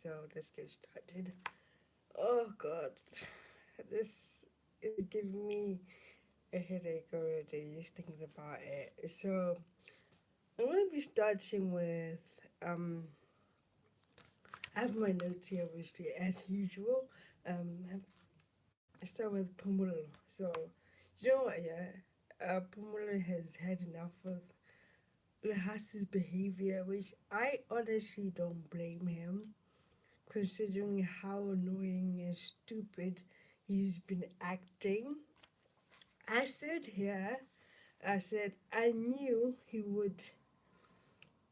so let's get started. Oh God, this is giving me a headache already just thinking about it. So I'm gonna be starting with I have my notes here obviously as usual. I start with Pumulo. So you know what? Yeah, Pumulo has had enough of Lehasa's behavior, which I honestly don't blame him considering how annoying and stupid he's been acting. I said here, I said I knew he would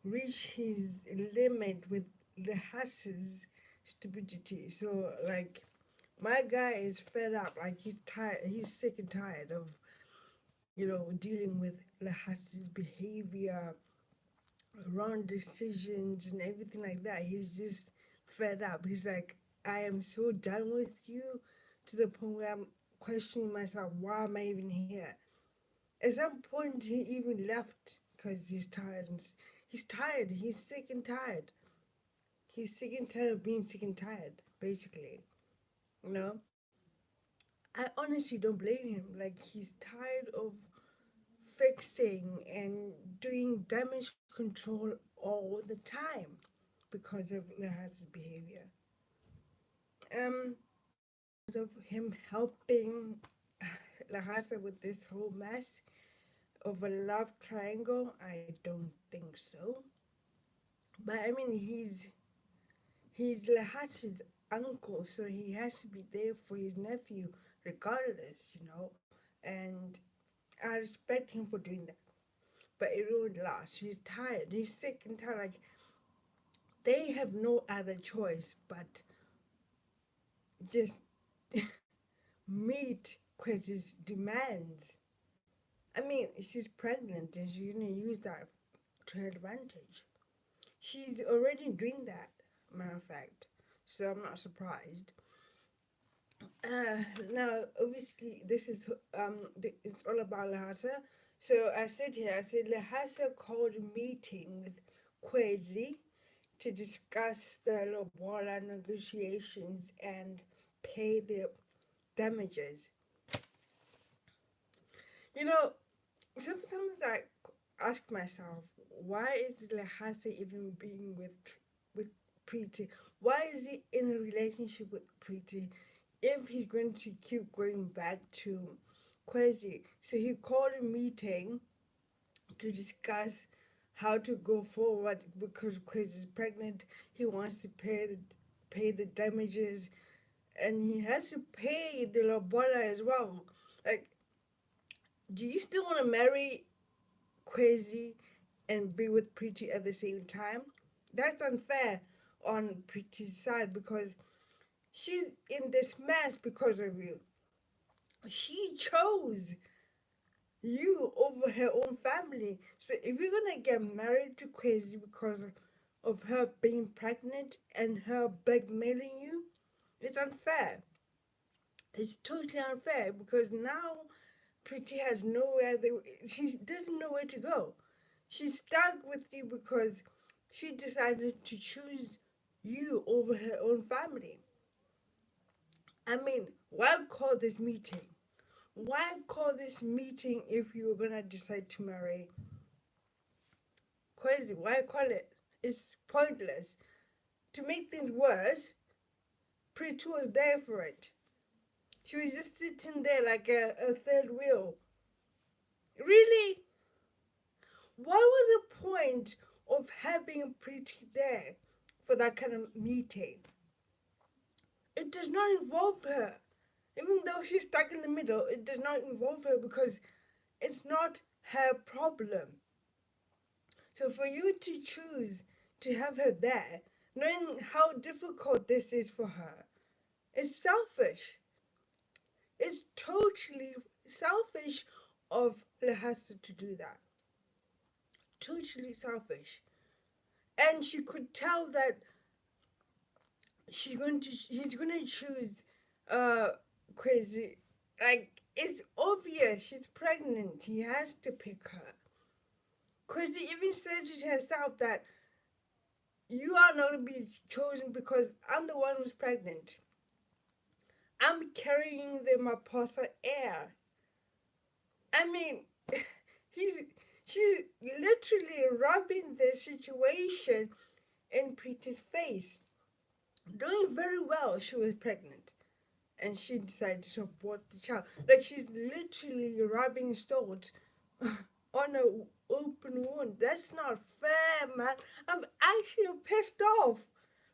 reach his limit with the Hash's stupidity. So, like, my guy is fed up. Like, he's tired. He's sick and tired of, dealing with Lahas's behavior, wrong decisions, and everything like that. He's just fed up. He's like, I am so done with you to the point where I'm questioning myself, why am I even here? At some point, he even left because he's tired. He's tired. He's sick and tired. He's sick and tired of being sick and tired, basically. You know? I honestly don't blame him. Like, he's tired of fixing and doing damage control all the time because of Leha's behavior. Of him helping Lahasa with this whole mess of a love triangle, I don't think so. But I mean, he's Lahasa's uncle, so he has to be there for his nephew, regardless. And I respect him for doing that. But it won't last. He's tired. He's sick and tired. Like, they have no other choice but just meet Quiz's demands. I mean, she's pregnant and she's gonna use that to her advantage. She's already doing that, matter of fact. So I'm not surprised. Now, obviously, this is it's all about Lehasa. So I said here, I said Lehasa called a meeting with Khewzi to discuss the Lobola negotiations and pay the damages. You know, sometimes I ask myself, why is Lehasa even being with Preeti? Why is he in a relationship with Preeti if he's going to keep going back to Khewzi? So he called a meeting to discuss how to go forward because Khewzi is pregnant. He wants to pay the damages, and he has to pay the lobola as well. Like, do you still want to marry Khewzi and be with Preeti at the same time? That's unfair on Preeti's side because she's in this mess because of you. She chose you over her own family. So if you're gonna get married to Khewzi because of her being pregnant and her blackmailing you, it's unfair. It's totally unfair because now Preeti has nowhere. She doesn't know where to go. She's stuck with you because she decided to choose you over her own family. I mean, why call this meeting? Why call this meeting if you were gonna decide to marry Crazy? Why call it? It's pointless. To make things worse, Preeti was there for it. She was just sitting there like a third wheel. Really? What was the point of having Preeti there for that kind of meeting? It does not involve her. Even though she's stuck in the middle, it does not involve her because it's not her problem. So for you to choose to have her there, knowing how difficult this is for her, is selfish. It's totally selfish of Lehasa to do that. Totally selfish. And she could tell that he's gonna choose Crazy. Like, it's obvious she's pregnant. He has to pick her. Crazy even said it herself that you are not going to be chosen because I'm the one who's pregnant. I'm carrying the Maposa heir. I mean, he's she's literally rubbing the situation in Preeti's face. Doing very well, she was pregnant. And she decided to abort the child. Like she's literally rubbing salt on a open wound. That's not fair, man. I'm actually pissed off.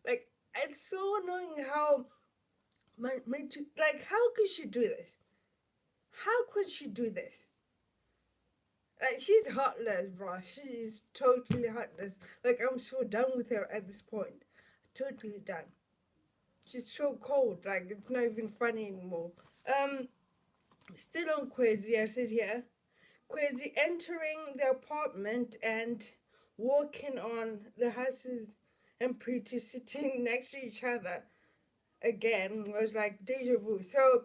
Like it's so annoying how like how could she do this? How could she do this? Like she's heartless, bro. She is totally heartless. Like I'm so done with her at this point. Totally done. She's so cold. Like it's not even funny anymore. Um, Still on Khewzi, I sit here. Khewzi entering the apartment and walking on the houses and Preeti sitting next to each other again was like deja vu. So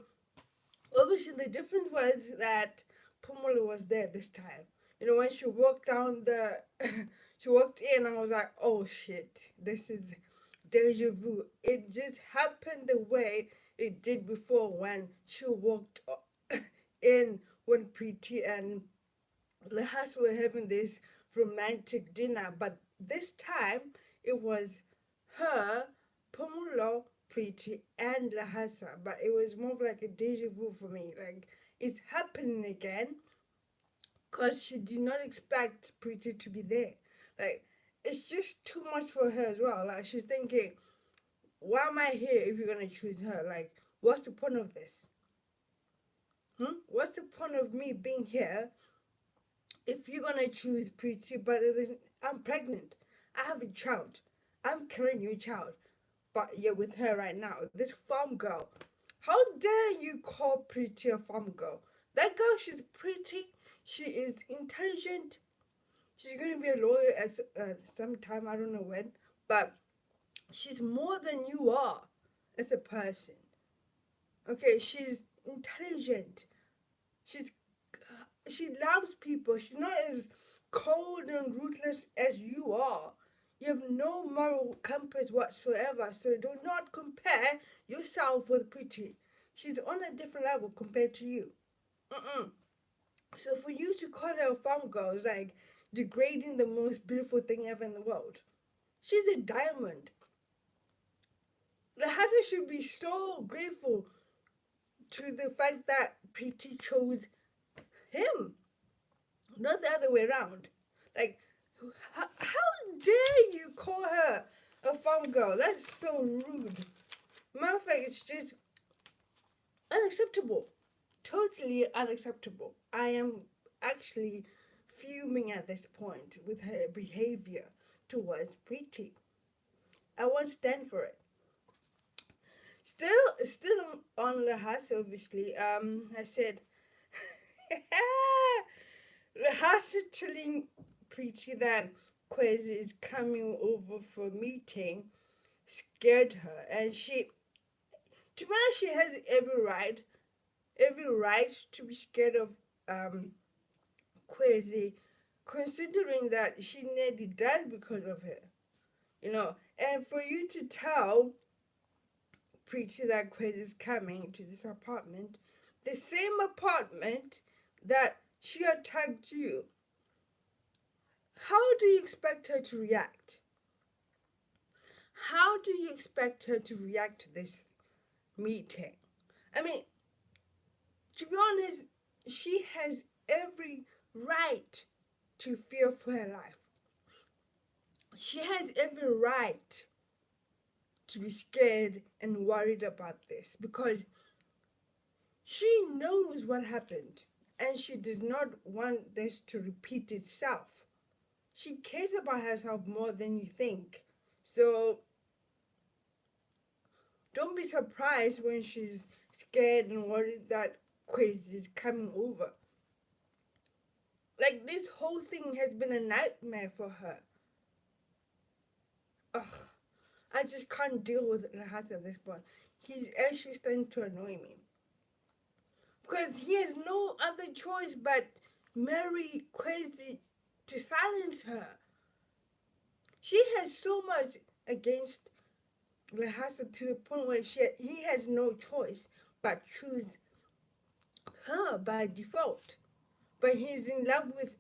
obviously the difference was that Pumula was there this time. You know, when she walked down the she walked in, I was like, oh shit, this is deja vu. It just happened the way it did before when she walked in when Preeti and Lehasa were having this romantic dinner, but this time it was her, Pumulo, Preeti, and Lehasa. But it was more of like a deja vu for me. Like it's happening again because she did not expect Preeti to be there. Like it's just too much for her as well. Like she's thinking, why am I here if you're gonna choose her? Like, what's the point of this? What's the point of me being here if you're gonna choose Preeti, but I'm pregnant, I have a child, I'm carrying your child, but you're with her right now, this farm girl. How dare you call Preeti a farm girl? That girl, she's pretty, she is intelligent, she's gonna be a lawyer at some time, I don't know when, but she's more than you are as a person. Okay, she's intelligent, she's she loves people. She's not as cold and ruthless as you are. You have no moral compass whatsoever, so do not compare yourself with Preeti. She's on a different level compared to you. Mm-mm. So for you to call her a farm girl is like degrading the most beautiful thing ever in the world. She's a diamond. Lehasa should be so grateful to the fact that Preeti chose him, not the other way around. Like, how dare you call her a farm girl? That's so rude. Matter of fact, it's just unacceptable. Totally unacceptable. I am actually fuming at this point with her behavior towards Preeti. I won't stand for it. Still on the house, obviously. I said, Lehasa telling Preeti that Khewzi is coming over for a meeting scared her, and to be honest, she has every right to be scared of Khewzi, considering that she nearly died because of her. You know, and for you to tell Preeti that Khewzi is coming to this apartment, the same apartment that she attacked you, how do you expect her to react? How do you expect her to react to this meeting? I mean, to be honest, she has every right to fear for her life. She has every right to be scared and worried about this because she knows what happened and she does not want this to repeat itself. She cares about herself more than you think. So don't be surprised when she's scared and worried that Quiz is coming over. Like this whole thing has been a nightmare for her. Ugh, I just can't deal with Lehasa at this point. He's actually starting to annoy me. Because he has no other choice but marry Khewzi to silence her. She has so much against Lehasa to the point where he has no choice but choose her by default. But he's in love with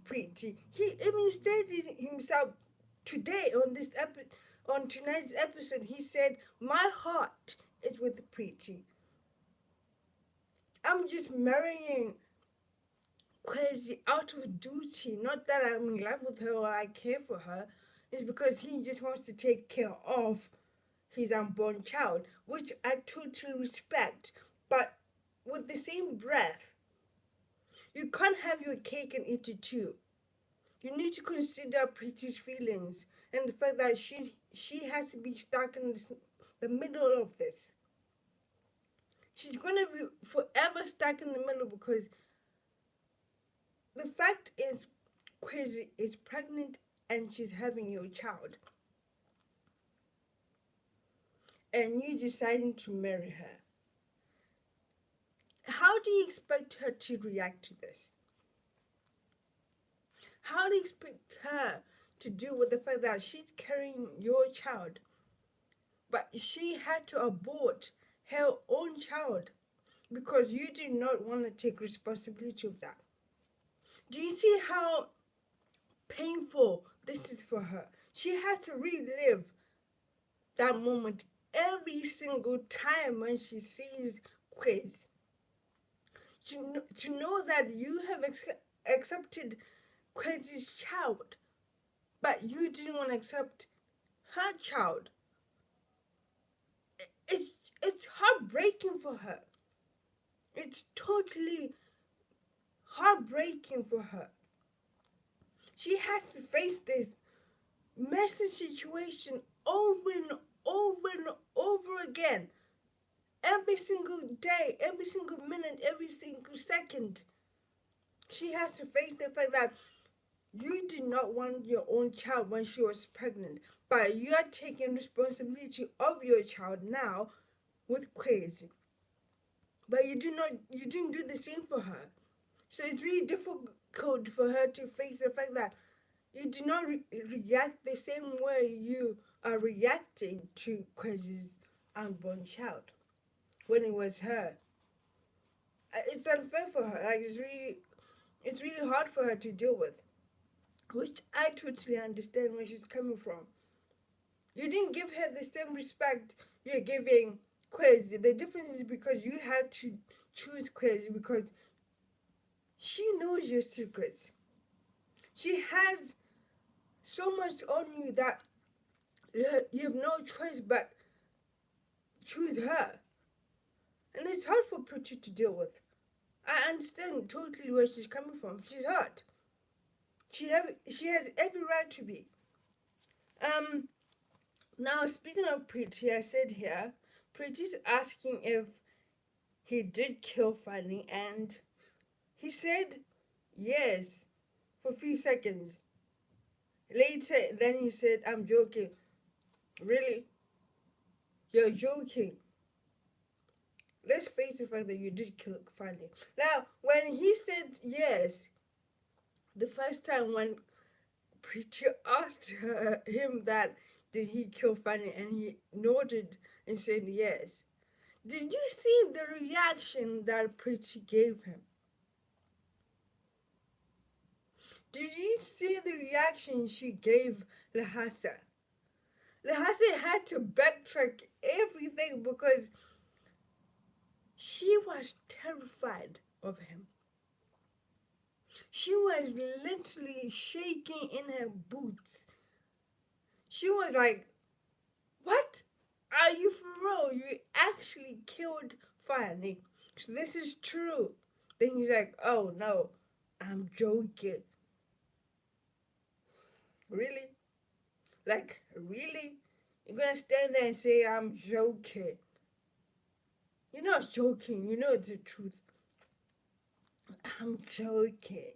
Preeti. He even stated himself today on tonight's episode. He said, "My heart is with Preeti. I'm just marrying Khewzi out of duty. Not that I'm in love with her or I care for her. It's because he just wants to take care of his unborn child, which I totally respect. But with the same breath, you can't have your cake and eat it too. You need to consider Preeti's feelings and the fact that she has to be stuck in the middle of this. She's gonna be forever stuck in the middle because the fact is, Khewzi is pregnant and she's having your child, and you deciding to marry her. How do you expect her to react to this? How do you expect her to deal with the fact that she's carrying your child, but she had to abort her own child because you did not want to take responsibility of that? Do you see how painful this is for her? She has to relive that moment every single time when she sees Quiz. To know that you have accepted Quiz's child, but you didn't want to accept her child. It's, it's heartbreaking for her. It's totally heartbreaking for her. She has to face this messy situation over and over and over again. Every single day, every single minute, every single second. She has to face the fact that you did not want your own child when she was pregnant, but you are taking responsibility of your child now with Khewzi. But you didn't do the same for her. So it's really difficult for her to face the fact that you do not react the same way you are reacting to Khewzi's unborn child when it was her. It's unfair for her. Like it's really hard for her to deal with, which I totally understand where she's coming from. You didn't give her the same respect you're giving Khewzi. The difference is because you had to choose Khewzi because she knows your secrets. She has so much on you that you have no choice but choose her. And it's hard for Pritchard to deal with. I understand totally where she's coming from. She's hurt. She has every right to be. Now speaking of Pretty, I said here, Pretty's asking if he did kill Fanny, and he said yes for a few seconds. Later, then he said, "I'm joking." Really? You're joking. Let's face the fact that you did kill Fanny. Now, when he said yes, the first time when Pretty asked him that did he kill Fanny, and he nodded and said yes. Did you see the reaction that Pretty gave him? Did you see the reaction she gave Lehasa? Lehasa had to backtrack everything because she was terrified of him. She was literally shaking in her boots. She was like, "What? Are you for real? You actually killed Fanny? So this is true." Then he's like, "Oh no, I'm joking." Really? Like, really? You're gonna stand there and say I'm joking? You're not joking, you know it's the truth. I'm joking.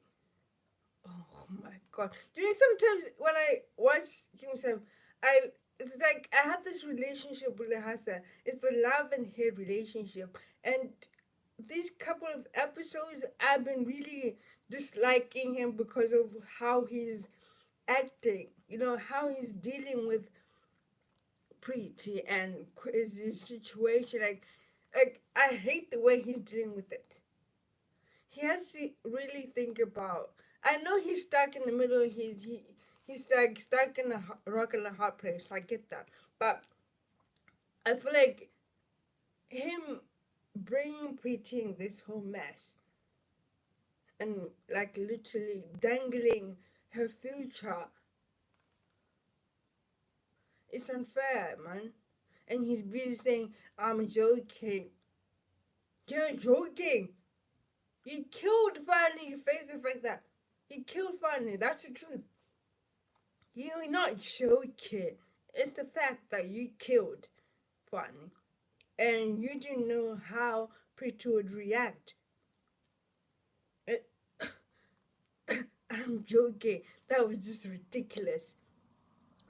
Oh my god. Do you know sometimes when I watch Skeem, it's like I have this relationship with Lehasa. It's a love and hate relationship. And these couple of episodes I've been really disliking him because of how he's acting, how he's dealing with Pretty and Khewzi's situation. Like I hate the way he's dealing with it. He has to really think about. I know he's stuck in the middle. He's like stuck in a rock and a hard place. I get that, but I feel like him bringing Pretty in this whole mess and like literally dangling her future is unfair, man. And he's busy saying, "I'm joking." You're joking. You killed Fanny. You face the fact that you killed Fanny. That's the truth. You're not joking. It's the fact that you killed Fanny. And you didn't know how Pretty would react. It, I'm joking. That was just ridiculous.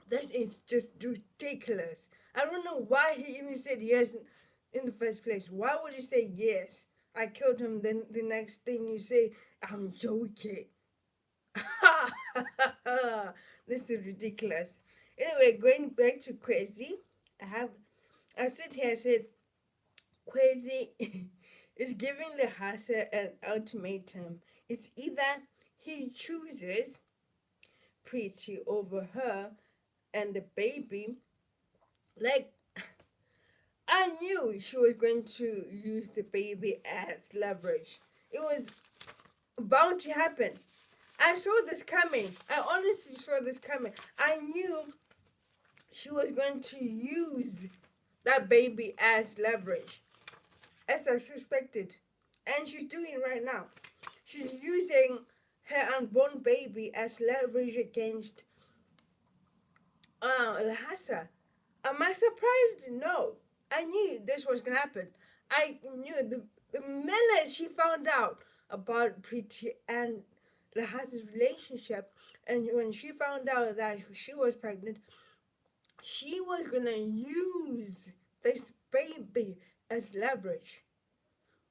That is just ridiculous. I don't know why he even said yes in the first place. Why would you say yes? I killed him. Then the next thing you say, I'm joking. This is ridiculous. Anyway, going back to Khewzi, I said here. I said Khewzi is giving Lehasa an ultimatum. It's either he chooses Pretty over her and the baby. Like, I knew she was going to use the baby as leverage. It was bound to happen. I saw this coming. I honestly saw this coming. I knew she was going to use that baby as leverage, as I suspected. And she's doing it right now. She's using her unborn baby as leverage against Lehasa. Am I surprised? No. I knew this was going to happen. I knew the minute she found out about Pretty and Lehasa's relationship, and when she found out that she was pregnant, she was going to use this baby as leverage.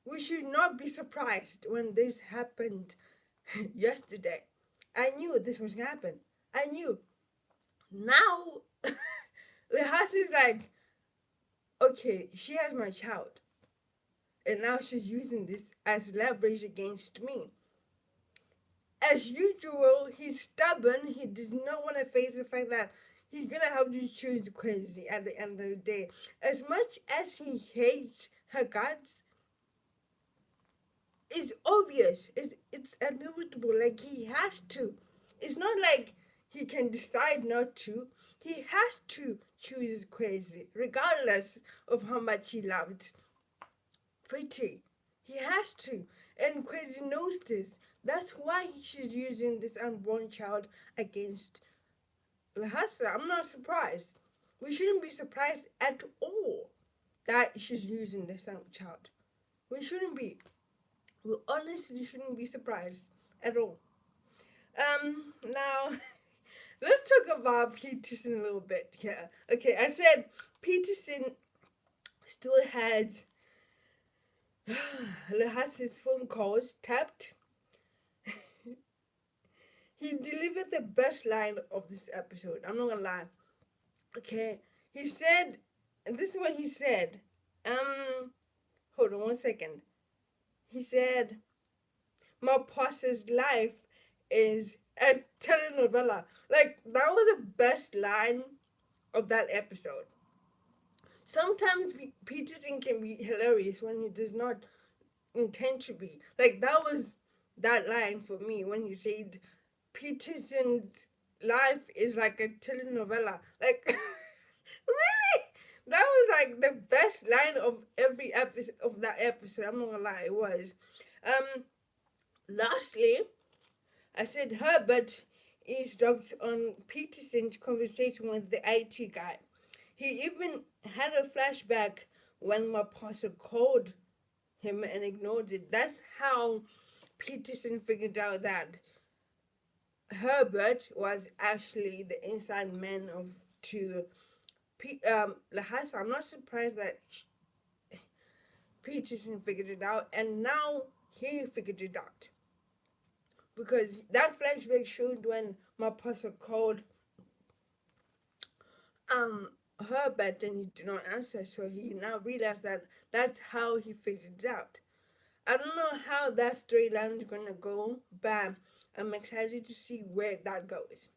We should not be surprised when this happened yesterday. I knew this was going to happen. I knew. Now, Lehasa's like, okay, she has my child. And now she's using this as leverage against me. As usual, he's stubborn. He does not want to face the fact that he's going to have to choose Khewzi at the end of the day. As much as he hates her guts, it's obvious. It's inevitable. Like, he has to. It's not like he can decide not to. He has to choose Khewzi, regardless of how much he loved Pretty. He has to. And Khewzi knows this. That's why she's using this unborn child against Lehasa. I'm not surprised. We shouldn't be surprised at all that she's using this child. We shouldn't be. We honestly shouldn't be surprised at all. Now let's talk about Peterson a little bit here. Okay, I said Peterson still has Lehasa's phone calls tapped. He delivered the best line of this episode. I'm not gonna lie. Okay, he said, and this is what he said. Hold on 1 second. He said, "My boss's life is a telenovela." Like, that was the best line of that episode. Sometimes Peterson can be hilarious when he does not intend to be. Like, that was that line for me when he said Peterson's life is like a telenovela. Like, really? That was like the best line of every episode of that episode. I'm not gonna lie, it was. Lastly, I said Herbert eavesdropped on Peterson's conversation with the IT guy. He even had a flashback when my pastor called him and ignored it. That's how Peterson figured out that Herbert was actually the inside man of to Lehasa. I'm not surprised that Peterson figured it out, and now he figured it out because that flashback showed when my pastor called her, but then he did not answer. So he now realized that that's how he figured it out. I don't know how that storyline is gonna go, but I'm excited to see where that goes.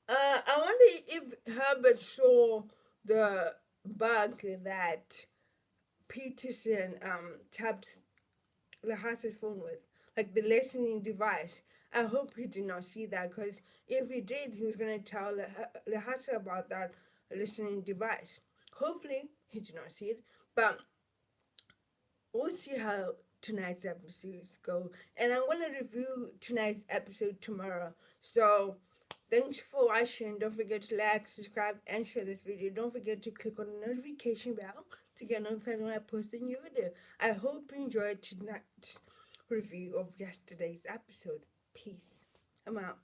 I wonder if Herbert saw the bug that Peterson tapped Lehasa's phone with, like the listening device. I hope he did not see that, because if he did, he was gonna tell Lehasa about that listening device. Hopefully, he did not see it, but we'll see how tonight's episodes go. And I'm gonna review tonight's episode tomorrow. So thanks for watching. Don't forget to like, subscribe, and share this video. Don't forget to click on the notification bell to get notified when I post a new video. I hope you enjoyed tonight's review of yesterday's episode. Peace. I'm out.